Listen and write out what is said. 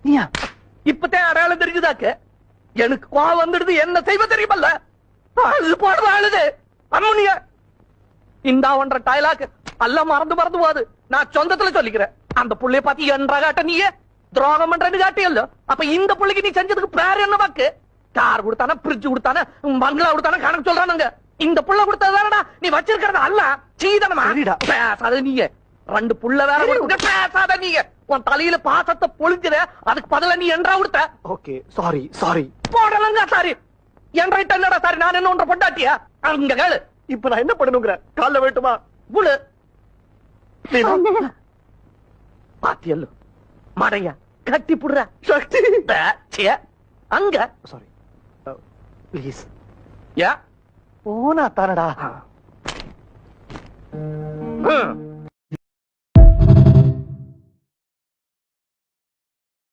நீயா இப்பதான் அடையாளம் தெரிஞ்சுதாக்கு எனக்கு கோவம் வந்துடுது என்ன செய்வ தெரியுமல்ல அழுது போடுற அழுது அம்முனிய இந்த ஒன்ற டைலாக் அல்ல மறந்து போகுது நான் சொந்தத்துல சொல்லிக்கிறேன் அந்த புள்ளைய பாத்தி என்றா காட்ட நீயே துரோகம் பண்றேன்னு காட்டியல்ல அப்ப இந்த புள்ளைக்கு நீ செஞ்சதுக்கு பேர் என்ன வாக்கு கார் கொடுத்தானே பிரிட்ஜ் கொடுத்தானே பங்களா கொடுத்தானே கணக்கு சொல்றானுங்க இந்த புள்ள கொடுத்ததானடா நீ வச்சிருக்கிறத அல்ல சீதனமா பேசாத நீங்க ரெண்டு புள்ள வேற கொடுக்க பேசாத நீங்க உன் தலையில பாசத்தை பொழிஞ்சிட அதுக்கு பதில நீ என்றா கொடுத்த ஓகே சாரி சாரி போடலங்க சாரி என்றைட்ட என்னடா சாரி நான் என்ன ஒன்ற பொண்டாட்டியா அங்க கேளு இப்ப நான் என்ன பண்ணணுங்கிற கால்ல வேட்டுமா புழு பாத்தியல்லோ மடையா கட்டி புடுற சக்தி அங்க சாரி ப்ளீஸ் யா போனா தானடா